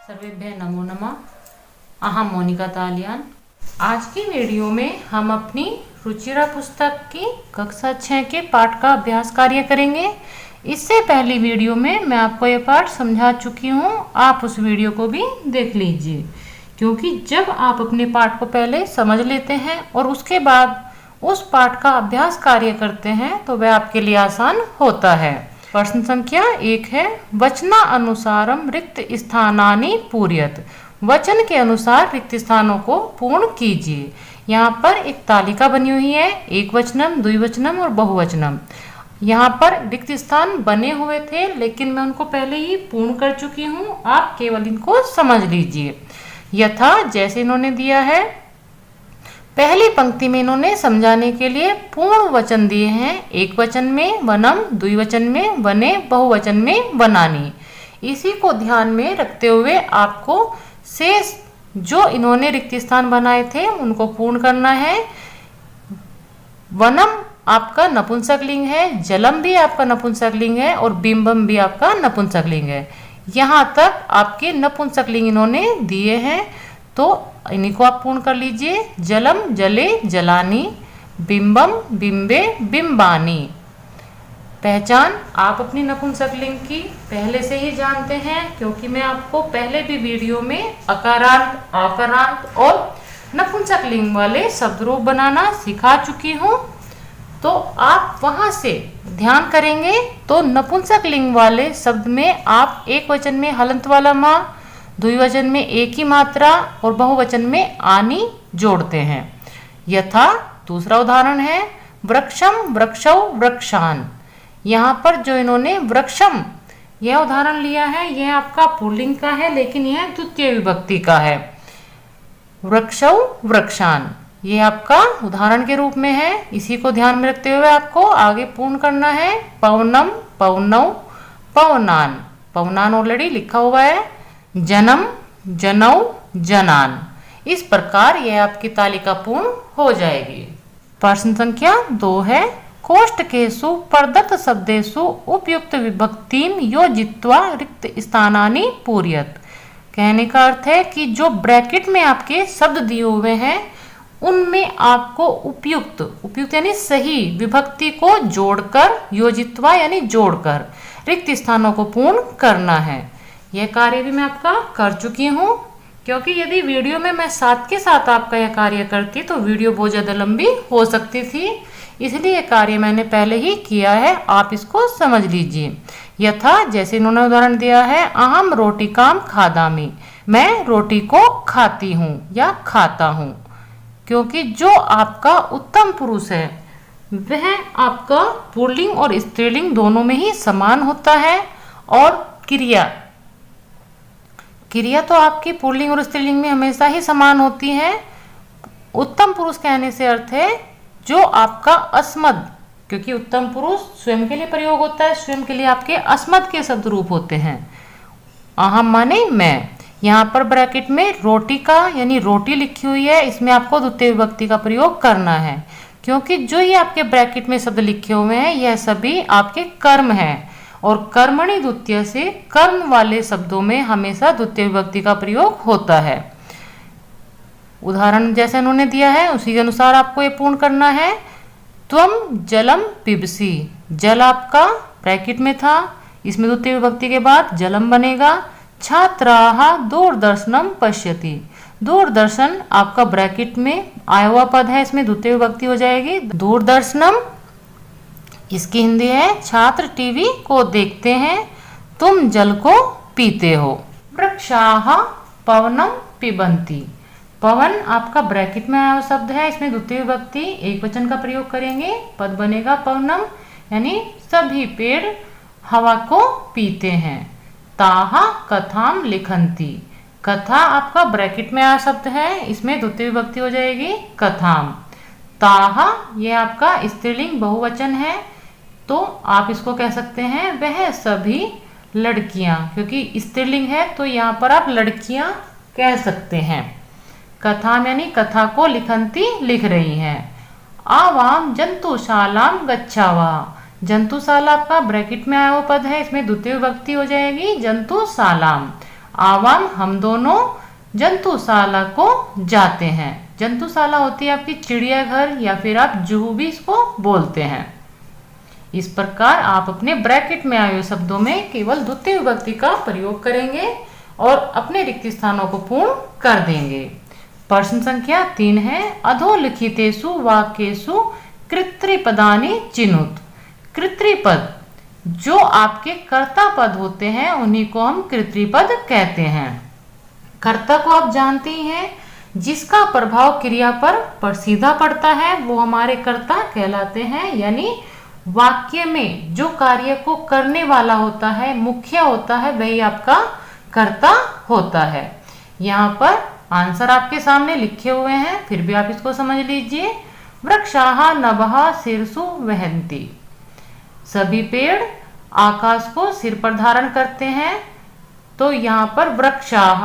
सर्वेभ्यः नमो नमः। अहम मोनिका तालियान। आज की वीडियो में हम अपनी रुचिरा पुस्तक की कक्षा 6 के पाठ का अभ्यास कार्य करेंगे। इससे पहली वीडियो में मैं आपको ये पाठ समझा चुकी हूँ, आप उस वीडियो को भी देख लीजिए, क्योंकि जब आप अपने पाठ को पहले समझ लेते हैं और उसके बाद उस पाठ का अभ्यास कार्य करते हैं तो वह आपके लिए आसान होता है। प्रश्न संख्या 1 है, वचना अनुसारम रिक्त स्थानानि पूर्यत। वचन के अनुसार रिक्त स्थानों को पूर्ण कीजिए। यहाँ पर एक तालिका बनी हुई है, एक वचनम, द्विवचनम और बहुवचनम। यहाँ पर रिक्त स्थान बने हुए थे, लेकिन मैं उनको पहले ही पूर्ण कर चुकी हूँ, आप केवल इनको समझ लीजिए। यथा, जैसे इन्होंने दिया है, पहली पंक्ति में इन्होंने समझाने के लिए पूर्ण वचन दिए हैं। एक वचन में वनम, द्विवचन में वने, बहुवचन में वनानी। इसी को ध्यान में रखते हुए आपको शेष जो इन्होंने रिक्त स्थान बनाए थे उनको पूर्ण करना है। वनम आपका नपुंसकलिंग है, जलम भी आपका नपुंसकलिंग है और बिंबम भी आपका नपुंसकलिंग है। यहाँ तक आपके नपुंसकलिंग इन्होंने दिए हैं, तो इन्हीं को आप पूर्ण कर लीजिए। जलम जले जलानी, बिंबम बिंबे बिंबानी। पहचान आप अपनी नपुंसकलिंग की पहले से ही जानते हैं, क्योंकि मैं आपको पहले भी वीडियो में अकारांत, आकारांत और नपुंसकलिंग वाले शब्द रूप बनाना सिखा चुकी हूँ। तो आप वहां से ध्यान करेंगे तो नपुंसकलिंग वाले शब्द में आप एक वचन में हलंत वाला माँ, द्विवचन में एक ही मात्रा और बहुवचन में आनी जोड़ते हैं। यथा, दूसरा उदाहरण है, वृक्षम वृक्षौ वृक्षान। यहाँ पर जो इन्होंने वृक्षम यह उदाहरण लिया है, यह आपका पुल्लिंग का है, लेकिन यह द्वितीय विभक्ति का है। वृक्षौ वृक्षान ये आपका उदाहरण के रूप में है। इसी को ध्यान में रखते हुए आपको आगे पूर्ण करना है। पवनम पवनौ पवनान। पवनान ऑलरेडी लिखा हुआ है। जनम जनौ जनान। इस प्रकार यह आपकी तालिका पूर्ण हो जाएगी। प्रश्न संख्या 2 है, कोष्ठकेषु प्रदत्त शब्देषु उपयुक्त विभक्तिम योजित्वा रिक्त स्थानानि पूर्यत। कहने का अर्थ है कि जो ब्रैकेट में आपके शब्द दिए हुए हैं उनमें आपको उपयुक्त यानी सही विभक्ति को जोड़कर, योजित्वा यानी जोड़कर रिक्त स्थानों को पूर्ण करना है। यह कार्य भी मैं आपका कर चुकी हूँ, क्योंकि यदि वीडियो में मैं साथ के साथ आपका यह कार्य करती तो वीडियो बहुत ज़्यादा लंबी हो सकती थी, इसलिए यह कार्य मैंने पहले ही किया है, आप इसको समझ लीजिए। यथा, जैसे इन्होंने उदाहरण दिया है, अहम रोटिकाम खादामी। मैं रोटी को खाती हूँ या खाता हूँ, क्योंकि जो आपका उत्तम पुरुष है वह आपका पुल्लिंग और स्त्रीलिंग दोनों में ही समान होता है। और क्रिया तो आपकी पुल्लिंग और स्त्रीलिंग में हमेशा ही समान होती है। उत्तम पुरुष कहने से अर्थ है जो आपका अस्मद, क्योंकि उत्तम पुरुष स्वयं के लिए प्रयोग होता है, स्वयं के लिए आपके अस्मद के शब्द रूप होते हैं। अहम माने मैं। यहाँ पर ब्रैकेट में रोटी का यानी रोटी लिखी हुई है, इसमें आपको द्वितीय विभक्ति का प्रयोग करना है, क्योंकि जो ये आपके ब्रैकेट में शब्द लिखे हुए हैं यह सभी आपके कर्म हैं, और कर्मणि द्वितीय से कर्म वाले शब्दों में हमेशा द्वितीय विभक्ति का प्रयोग होता है। उदाहरण जैसे उन्होंने दिया है उसी के अनुसार आपको ये पूर्ण करना है। त्वम जलम पिबसी। जल आपका ब्रैकेट में था, इसमें द्वितीय विभक्ति के बाद जलम बनेगा। छात्राः दूरदर्शनम पश्यति। दूरदर्शन आपका ब्रैकेट में आया हुआ पद है, इसमें द्वितीय विभक्ति हो जाएगी दूरदर्शनम। इसकी हिंदी है, छात्र टीवी को देखते हैं, तुम जल को पीते हो। वृक्षाः पवनम पिबन्ति। पवन आपका ब्रैकेट में आया हुआ शब्द है, इसमें द्वितीय विभक्ति एक वचन का प्रयोग करेंगे, पद बनेगा पवनम, यानी सभी पेड़ हवा को पीते हैं। ताः कथाम लिखन्ति। कथा आपका ब्रैकेट में आया शब्द है, इसमें द्वितीय विभक्ति हो जाएगी कथाम। ताः ये आपका स्त्रीलिंग बहुवचन है, तो आप इसको कह सकते हैं वह सभी लड़कियां, क्योंकि स्त्रीलिंग है तो यहाँ पर आप लड़कियां कह सकते हैं। कथा यानी कथा को लिखन्ति लिख रही हैं। आवाम जंतुशालाम गच्छावा। जंतुशाला आपका ब्रैकेट में आया हुआ पद है, इसमें द्वितीय विभक्ति हो जाएगी जंतुशालाम। आवाम हम दोनों जंतुशाला को जाते हैं। जंतुशाला होती है आपकी चिड़ियाघर या फिर आप जू भी इसको बोलते हैं। इस प्रकार आप अपने ब्रैकेट में आए हुए शब्दों में केवल द्वितीय विभक्ति का प्रयोग करेंगे और अपने रिक्त स्थानों को पूर्ण कर देंगे। प्रश्न संख्या 3 है, अधोलिखितेषु वाक्येषु कृत्रिपदानि चिनुत। कृत्रिपद जो आपके कर्ता पद होते हैं उन्हीं को हम कृत्रिपद कहते हैं। कर्ता को आप जानते ही हैं, जिसका प्रभाव क्रिया पर सीधा पड़ता है वो हमारे कर्ता कहलाते हैं। यानी वाक्य में जो कार्य को करने वाला होता है, मुखिया होता है, वही आपका कर्ता होता है। यहाँ पर आंसर आपके सामने लिखे हुए हैं, फिर भी आप इसको समझ लीजिए। वृक्षाः नभः शिरसु वहन्ति। सभी पेड़ आकाश को सिर पर धारण करते हैं। तो यहाँ पर वृक्षाः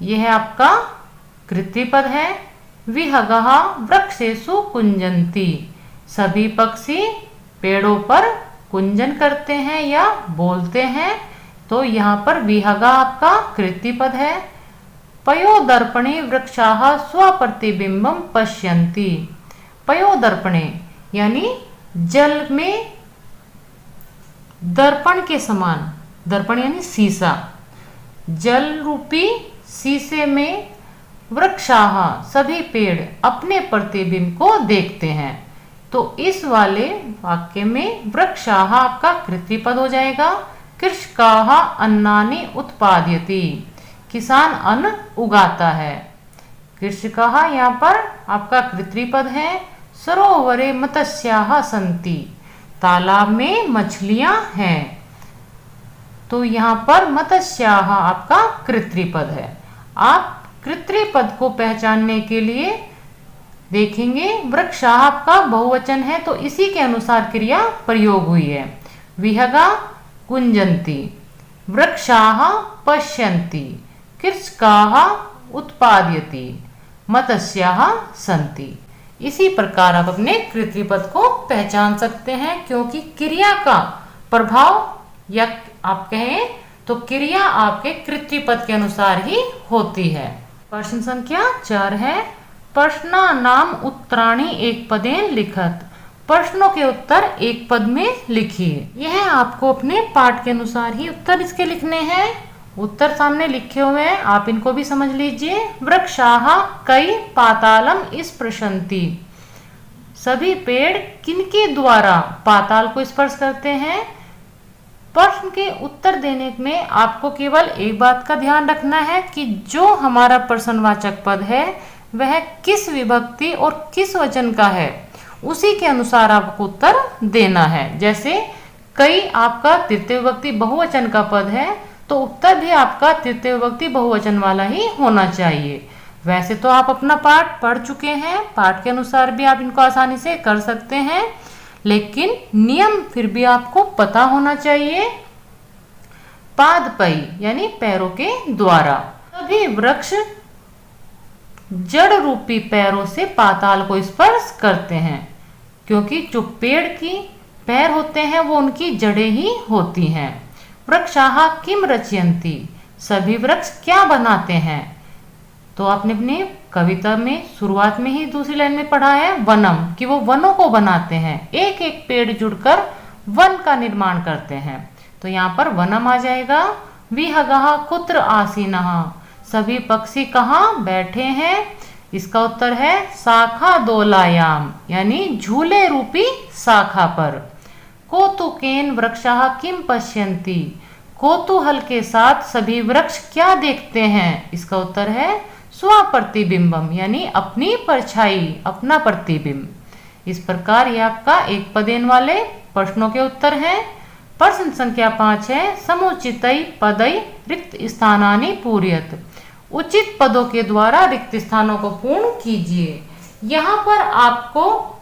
यह है आपका कृत्रिपद है। विहगः वृक्षेषु कुंजन्ति। सभी पक्षी पेड़ों पर कुंजन करते हैं या बोलते हैं। तो यहाँ पर विहगा आपका कृत्रिपद है। पयोदर्पणे वृक्षाः स्वप्रतिबिंबं पश्यन्ति। पयोदर्पणे यानी जल में दर्पण के समान, दर्पण यानी शीशा, जल रूपी शीशे में वृक्षाः सभी पेड़ अपने प्रतिबिंब को देखते हैं। तो इस वाले वाक्य में वृक्षाः आपका कृत्रिपद हो जाएगा। कृषकाः अन्नानि उत्पादयति। किसान अन्न उगाता है। कृषकाः यहाँ पर आपका कृत्रिपद है। सरोवरे मत्स्याः सन्ति। तालाब में मछलियां हैं। तो यहाँ पर मत्स्याः आपका कृत्रिपद है। आप कृत्रिपद को पहचानने के लिए देखेंगे, वृक्षाः आपका बहुवचन है तो इसी के अनुसार क्रिया प्रयोग हुई है। विहगा कुंजन्ति, वृक्षाः पश्यन्ति, कृषकाः उत्पादयति, मत्स्याः सन्ति। इसी प्रकार आप अपने कृत्रिपद को पहचान सकते हैं, क्योंकि क्रिया का प्रभाव या आप कहें तो क्रिया आपके कृत्रिपद के अनुसार ही होती है। प्रश्न संख्या 4 है, प्रश्नानाम् उत्तराणि एकपदेन लिखत। प्रश्नों के उत्तर एक पद में लिखिए। यह आपको अपने पाठ के अनुसार ही उत्तर इसके लिखने हैं। उत्तर सामने लिखे हुए हैं, आप इनको भी समझ लीजिए। वृक्षाः कई पातालम स्पृशन्ति। सभी पेड़ किनके द्वारा पाताल को स्पर्श करते हैं। प्रश्न के उत्तर देने में आपको केवल एक बात का ध्यान रखना है कि जो हमारा प्रश्नवाचक पद है वह किस विभक्ति और किस वचन का है, उसी के अनुसार आपको उत्तर देना है। जैसे कई आपका तृतीय विभक्ति बहुवचन का पद है तो उत्तर भी आपका तृतीय विभक्ति बहुवचन वाला ही होना चाहिए। वैसे तो आप अपना पाठ पढ़ चुके हैं, पाठ के अनुसार भी आप इनको आसानी से कर सकते हैं, लेकिन नियम फिर भी आपको पता होना चाहिए। पादपई यानी पैरों के द्वारा। सभी वृक्ष जड़ रूपी पैरों से पाताल को स्पर्श करते हैं, क्योंकि जो पेड़ की पैर होते हैं वो उनकी जड़ें ही होती हैं। वृक्षाः किम रचयन्ति। सभी वृक्ष क्या बनाते हैं। तो आपने अपनी कविता में शुरुआत में ही दूसरी लाइन में पढ़ा है वनम, कि वो वनों को बनाते हैं। एक एक पेड़ जुड़कर वन का निर्माण करते हैं। तो यहाँ पर वनम आ जाएगा। विहगः कुत्र आसीनः। सभी पक्षी कहाँ बैठे हैं। इसका उत्तर है शाखा दोलायाम, यानी झूले रूपी शाखा पर। कौतुकेन वृक्षाः किम पश्यन्ति। कौतूहल के साथ सभी वृक्ष क्या देखते हैं। इसका उत्तर है स्वप्रतिबिंबम, यानी अपनी परछाई, अपना प्रतिबिंब। इस प्रकार ये आपका एक पदेन वाले प्रश्नों के उत्तर हैं। प्रश्न संख्या 5 है, समुचितै पदै रिक्त स्थानानि पूरयत। उचित पदों के द्वारा रिक्त स्थानों को पूर्ण कीजिए। यहाँ पर आपको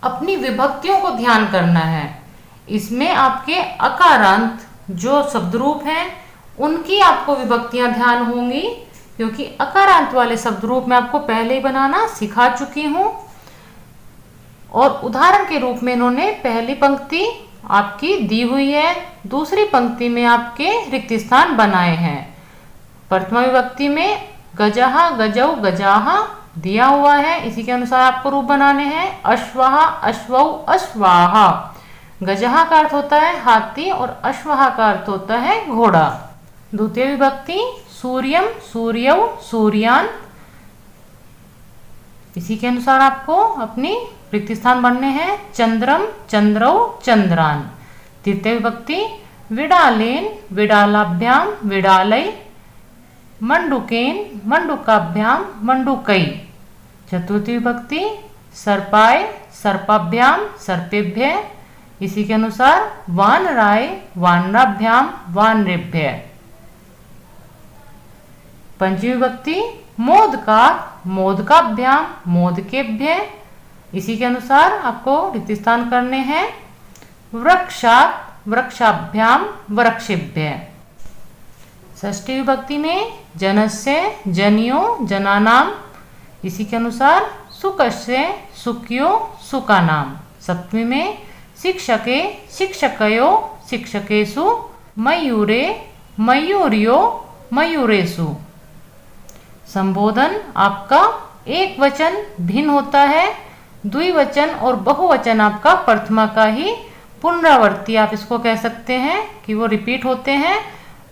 अपनी विभक्तियों को ध्यान करना है। इसमें आपके अकारांत जो शब्द रूप हैं उनकी आपको विभक्तियां ध्यान होंगी, क्योंकि अकारांत वाले शब्द रूप में आपको पहले ही बनाना सिखा चुकी हूं। और उदाहरण के रूप में इन्होंने पहली पंक्ति आपकी दी हुई है, दूसरी पंक्ति में आपके रिक्त स्थान बनाए हैं। प्रथमा विभक्ति में गजः गजौ गजाः दिया हुआ है, इसी के अनुसार आपको रूप बनाने हैं। अश्वः अश्वौ अश्वाः। गजः का अर्थ होता है हाथी और अश्वः का अर्थ होता है घोड़ा। द्वितीय विभक्ति सूर्यम सूर्यौ सूर्यान, इसी के अनुसार आपको अपनी रिक्त स्थान बनने हैं। चंद्रम चंद्रौ चंद्रान। तृतीय विभक्ति विडालेन विडालाभ्याम विडालै, मंडुकेन मंडुकाभ्याम मंडुकै। चतुर्थी विभक्ति सर्पाय सर्पाभ्याम सर्पेभ्य, इसी के अनुसार वानराय वानराभ्याम वानरेभ्य। पंचमी विभक्ति मोदकात् मोदकाभ्याम मोदकेभ्य, इसी के अनुसार आपको रिक्त स्थान करने हैं। वृक्षात् वृक्षाभ्याम वृक्षेभ्य। षष्ठी विभक्ति में जनस्य जनियो जनानाम, इसी के अनुसार सुकस्य सुक्यो सुकानाम। सप्तमी में शिक्षके शिक्षकयो शिक्षकेषु, मयूरे मयूर्यो मयूरेषु। संबोधन आपका एक वचन भिन्न होता है, द्विवचन और बहुवचन आपका प्रथमा का ही पुनरावृत्ति आप इसको कह सकते हैं कि वो रिपीट होते हैं।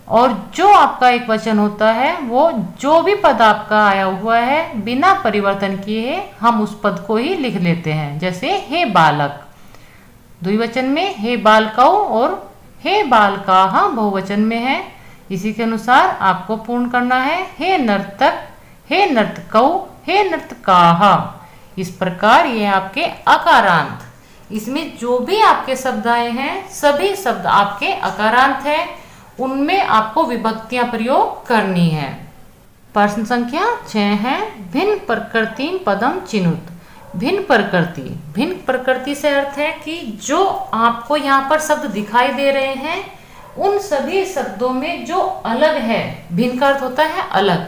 और जो आपका एक वचन होता है वो जो भी पद आपका आया हुआ है बिना परिवर्तन किए हम उस पद को ही लिख लेते हैं। जैसे हे बालक द्विवचन में हे बालकौ और हे बालकाः बहुवचन में है, इसी के अनुसार आपको पूर्ण करना है। हे नर्तक हे नर्तकौ हे नर्तकाः। इस प्रकार ये आपके अकारांत, इसमें जो भी आपके शब्द आए हैं सभी शब्द आपके अकारांत है, उनमें आपको विभक्तियां प्रयोग करनी है। प्रश्न संख्या 6 है भिन्न प्रकृतिं पदम चिनुत। भिन्न प्रकृति, भिन्न प्रकृति से अर्थ है कि जो आपको यहाँ पर शब्द दिखाई दे रहे हैं उन सभी शब्दों में जो अलग है, भिन्न का अर्थ होता है अलग,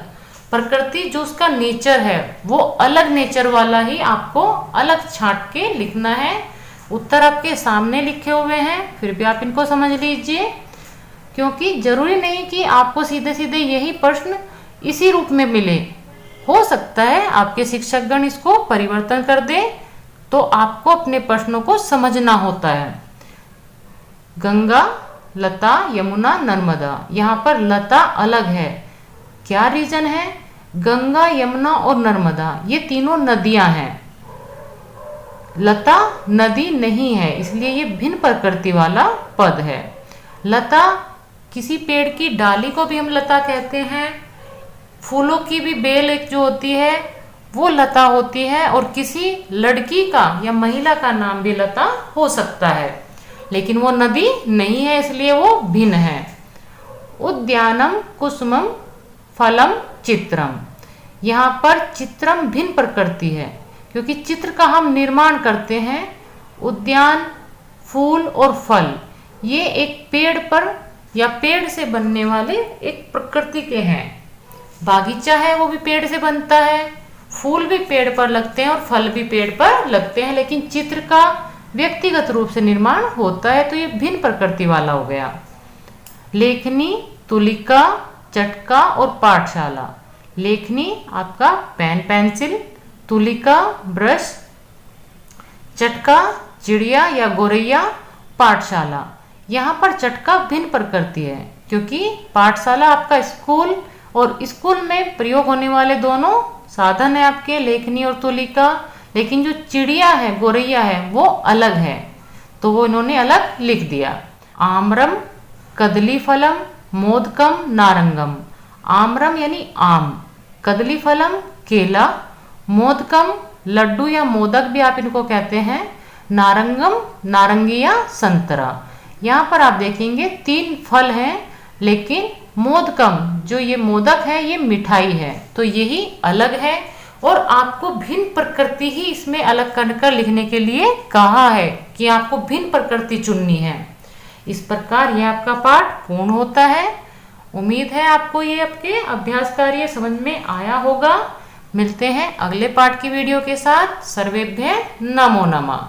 प्रकृति जो उसका नेचर है वो अलग नेचर वाला ही आपको अलग छांट के लिखना है। उत्तर आपके सामने लिखे हुए हैं, फिर भी आप इनको समझ लीजिए, क्योंकि जरूरी नहीं कि आपको सीधे सीधे यही प्रश्न इसी रूप में मिले। हो सकता है आपके शिक्षकगण इसको परिवर्तन कर दे, तो आपको अपने प्रश्नों को समझना होता है। गंगा लता यमुना नर्मदा, यहाँ पर लता अलग है, क्या रीजन है? गंगा यमुना और नर्मदा ये तीनों नदियां हैं, लता नदी नहीं है, इसलिए ये भिन्न प्रकृति वाला पद है। लता किसी पेड़ की डाली को भी हम लता कहते हैं, फूलों की भी बेल एक जो होती है वो लता होती है, और किसी लड़की का या महिला का नाम भी लता हो सकता है, लेकिन वो नदी नहीं है, इसलिए वो भिन्न है। उद्यानम कुसुमम फलम चित्रम, यहाँ पर चित्रम भिन्न प्रकृति है, क्योंकि चित्र का हम निर्माण करते हैं। उद्यान फूल और फल ये एक पेड़ पर या पेड़ से बनने वाले एक प्रकृति के हैं। बागीचा है वो भी पेड़ से बनता है, फूल भी पेड़ पर लगते हैं और फल भी पेड़ पर लगते हैं, लेकिन चित्र का व्यक्तिगत रूप से निर्माण होता है, तो ये भिन्न प्रकृति वाला हो गया। लेखनी तुलिका चटका और पाठशाला। लेखनी आपका पेन पेंसिल, तुलिका ब्रश, चटका चिड़िया या गोरैया, पाठशाला। यहाँ पर चटका भिन्न प्रकृति है, क्योंकि पाठशाला आपका स्कूल, और स्कूल में प्रयोग होने वाले दोनों साधन है आपके लेखनी और तुलिका, लेकिन जो चिड़िया है गोरैया है वो अलग है, तो वो इन्होंने अलग लिख दिया। आम्रम कदली फलम मोदकम नारंगम। आम्रम यानी आम, कदली फलम केला, मोदकम लड्डू या मोदक भी आप इनको कहते हैं, नारंगम नारंगी या संतरा। यहाँ पर आप देखेंगे 3 फल हैं, लेकिन मोदकम जो ये मोदक है ये मिठाई है, तो यही अलग है, और आपको भिन्न प्रकृति ही इसमें अलग कर लिखने के लिए कहा है कि आपको भिन्न प्रकृति चुननी है। इस प्रकार यह आपका पाठ पूर्ण होता है। उम्मीद है आपको ये आपके अभ्यास कार्य समझ में आया होगा। मिलते हैं अगले पाठ की वीडियो के साथ। सर्वेभ्य नमो नमः।